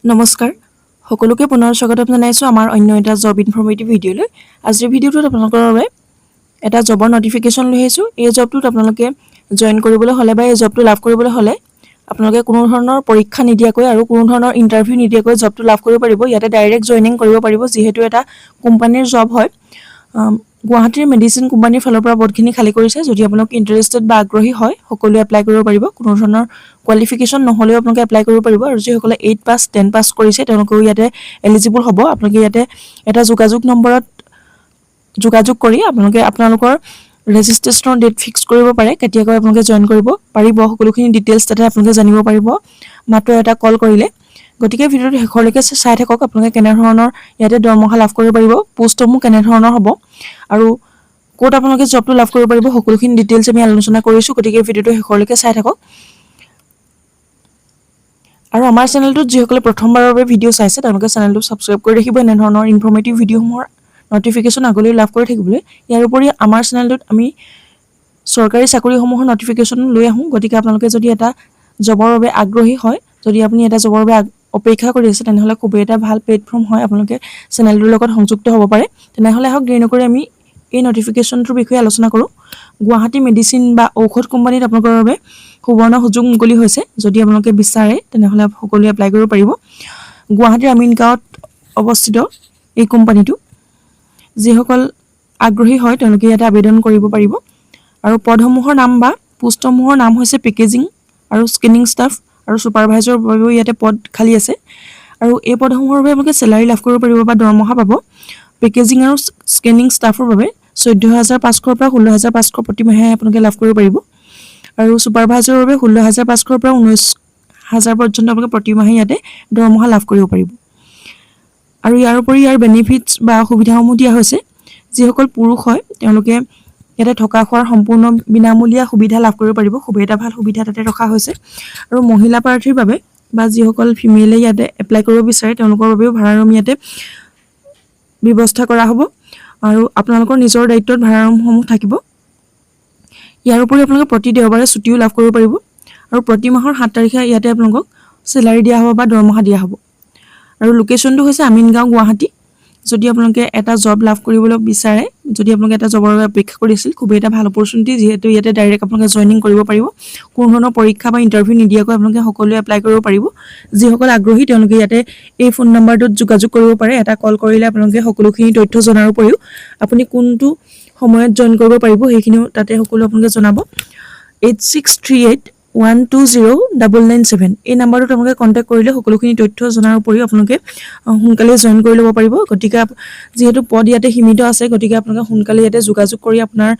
নমস্কাৰ সকলোকে পুনৰ স্বাগতম জনাইছো আমাৰ অন্য এটা জব ইনফৰমেটিভ ভিডিঅ'লৈ। আজিৰ ভিডিঅ'টোত আপোনালোকৰ বাবে এটা জবৰ নটিফিকেশ্যন লৈ আহিছো। এই জবটোত আপোনালোকে জয়েন কৰিবলৈ হ'লে বা এই জবটো লাভ কৰিবলৈ হ'লে আপোনালোকে কোনো ধৰণৰ পৰীক্ষা নিদিয়াকৈ আৰু কোনো ধৰণৰ ইণ্টাৰভিউ নিদিয়াকৈ জবটো লাভ কৰিব পাৰিব। ইয়াতে ডাইৰেক্ট জয়েনিং কৰিব পাৰিব যিহেতু এটা কোম্পানীৰ জব হয়। গুৱাহাটীৰ মেডিচিন কোম্পানীৰ ফালৰ পৰা বহুতখিনি খালী কৰিছে। যদি আপোনালোক ইণ্টাৰেষ্টেড বা আগ্ৰহী হয় সকলোৱে এপ্লাই কৰিব পাৰিব। কোনো ধৰণৰ কোৱালিফিকেশ্যন নহ'লেও আপোনালোকে এপ্লাই কৰিব পাৰিব আৰু যিসকলে 8 পাছ 10 পাছ কৰিছে তেওঁলোকেও ইয়াতে এলিজিবল হ'ব। আপোনালোকে ইয়াতে এটা যোগাযোগ নম্বৰত যোগাযোগ কৰি আপোনালোকৰ ৰেজিষ্ট্ৰেশ্যনৰ ডেট ফিক্স কৰিব পাৰে, কেতিয়াকৈ আপোনালোকে জইন কৰিব পাৰিব, সকলোখিনি ডিটেইলছ তাতে আপোনালোকে জানিব পাৰিব মাত্ৰ এটা কল কৰিলে। গতিকে ভিডিঅ'টো শেষলৈকে চাই থাকক। আপোনালোকে কেনেধৰণৰ ইয়াতে দৰমহা লাভ কৰিব পাৰিব, পোষ্টসমূহ কেনেধৰণৰ হ'ব আৰু ক'ত আপোনালোকে জবটো লাভ কৰিব পাৰিব, সকলোখিনি ডিটেইলছ আমি আলোচনা কৰিছোঁ। গতিকে ভিডিঅ'টো শেষলৈকে চাই থাকক। আৰু আমাৰ চেনেলটোত যিসকলে প্ৰথমবাৰৰ বাবে ভিডিঅ' চাইছে তেওঁলোকে চেনেলটো ছাবস্ক্ৰাইব কৰি ৰাখিব এনেধৰণৰ ইনফৰমেটিভ ভিডিঅ'সমূহৰ নটিফিকেশ্যন আগলৈ লাভ কৰি থাকিবলৈ। ইয়াৰ উপৰি আমাৰ চেনেলটোত আমি চৰকাৰী চাকৰিসমূহৰ নটিফিকেশ্যন লৈ আহোঁ। গতিকে আপোনালোকে যদি এটা জবৰ বাবে আগ্ৰহী হয়, যদি আপুনি এটা জবৰ বাবে অপেক্ষা কৰি আছে, তেনেহ'লে খুবেই এটা ভাল প্লেটফৰ্ম হয়, আপোনালোকে চেনেলটোৰ লগত সংযুক্ত হ'ব পাৰে। তেনেহ'লে আহক দেৰি নকৰি আমি এই নটিফিকেশ্যনটোৰ বিষয়ে আলোচনা কৰোঁ। গুৱাহাটী মেডিচিন বা ঔষধ কোম্পানীত আপোনালোকৰ বাবে সুবৰ্ণ সুযোগ মুকলি হৈছে। যদি আপোনালোকে বিচাৰে তেনেহ'লে সকলোৱে এপ্লাই কৰিব পাৰিব। গুৱাহাটীৰ আমিন গাঁৱত অৱস্থিত এই কোম্পানীটো। যিসকল আগ্ৰহী হয় তেওঁলোকে ইয়াতে আবেদন কৰিব পাৰিব আৰু পদসমূহৰ নাম বা পোষ্টসমূহৰ নাম হৈছে পেকেজিং আৰু স্কেনিং ষ্টাফ আৰু ছুপাৰভাইজাৰৰ বাবেও ইয়াতে পদ খালী আছে। আৰু এই পদসমূহৰ বাবে আপোনালোকে চেলাৰী লাভ কৰিব পাৰিব বা দৰমহা পাব। পেকেজিং আৰু স্কেনিং ষ্টাফৰ বাবে 14,500 পৰা 16,500 প্ৰতি মাহে আপোনালোকে লাভ কৰিব পাৰিব আৰু ছুপাৰভাইজাৰৰ বাবে 16,500 পৰা 19,000 পৰ্যন্ত আপোনালোকে প্ৰতি মাহে ইয়াতে দৰমহা লাভ কৰিব পাৰিব। আৰু ইয়াৰ উপৰি ইয়াৰ বেনিফিটছ বা সুবিধাসমূহ দিয়া হৈছে। যিসকল পুৰুষ হয় তেওঁলোকে ইয়াতে থকা খোৱাৰ সম্পূৰ্ণ বিনামূলীয়া সুবিধা লাভ কৰিব পাৰিব। খুবেই এটা ভাল সুবিধা তাতে ৰখা হৈছে। আৰু মহিলা প্ৰাৰ্থীৰ বাবে বা যিসকল ফিমেলে ইয়াতে এপ্লাই কৰিব বিচাৰে তেওঁলোকৰ বাবেও ভাড়া ৰুম ইয়াতে ব্যৱস্থা কৰা হ'ব আৰু আপোনালোকৰ নিজৰ দায়িত্বত ভাড়া ৰুমসমূহ থাকিব। ইয়াৰ উপৰি আপোনালোকে প্ৰতি দেওবাৰে ছুটিও লাভ কৰিব পাৰিব আৰু প্ৰতি মাহৰ 7 তাৰিখে ইয়াতে আপোনালোকক চেলাৰী দিয়া হ'ব বা দৰমহা দিয়া হ'ব। আৰু লোকেশ্যনটো হৈছে আমিনগাঁও, গুৱাহাটী। যদি আপোনালোকে এটা জব লাভ কৰিবলৈ বিচাৰে, যদি আপোনালোকে এটা জবৰ বাবে অপেক্ষা কৰিছিল, খুবেই এটা ভাল অপৰচুনিটি যিহেতু ইয়াতে ডাইৰেক্ট আপোনালোকে জইনিং কৰিব পাৰিব। কোনো ধৰণৰ পৰীক্ষা বা ইণ্টাৰভিউ নিদিয়াকৈ আপোনালোকে সকলোৱে এপ্লাই কৰিব পাৰিব। যিসকল আগ্ৰহী তেওঁলোকে ইয়াতে এই ফোন নম্বৰটোত যোগাযোগ কৰিব পাৰে। এটা কল কৰিলে আপোনালোকে সকলোখিনি তথ্য জনাৰ উপৰিও আপুনি কোনটো সময়ত জইন কৰিব পাৰিব সেইখিনিও তাতে সকলো আপোনালোকে জনাব। 8638120997 এই নাম্বাৰটোত আপোনালোকে কণ্টেক্ট কৰিলে সকলোখিনি তথ্য জনাৰ উপৰিও আপোনালোকে সোনকালে জইন কৰি ল'ব পাৰিব। গতিকে যিহেতু পদ ইয়াতে সীমিত আছে, গতিকে আপোনালোকে সোনকালে ইয়াতে যোগাযোগ কৰি আপোনাৰ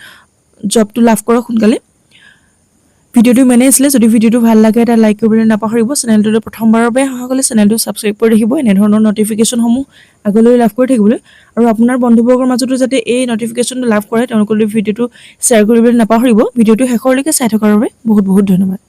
জবটো লাভ কৰক সোনকালে। ভিডিঅ'টো ইমানেই আছিলে। যদি ভিডিঅ'টো ভাল লাগে এটা লাইক কৰিবলৈ নাপাহৰিব। চেনেলটোলৈ প্ৰথমবাৰৰ বাবে অহা হ'লে চেনেলটো ছাবস্ক্ৰাইব কৰি ৰাখিব এনেধৰণৰ নটিফিকেশ্যনসমূহ আগলৈ লাভ কৰি থাকিবলৈ। আৰু আপোনাৰ বন্ধুবৰ্গৰ মাজতো যাতে এই নটিফিকেশ্যনটো লাভ কৰে তেওঁলোকলৈ ভিডিঅ'টো শ্বেয়াৰ কৰিবলৈ নাপাহৰিব। ভিডিঅ'টো শেষলৈকে চাই থকাৰ বাবে বহুত বহুত ধন্যবাদ।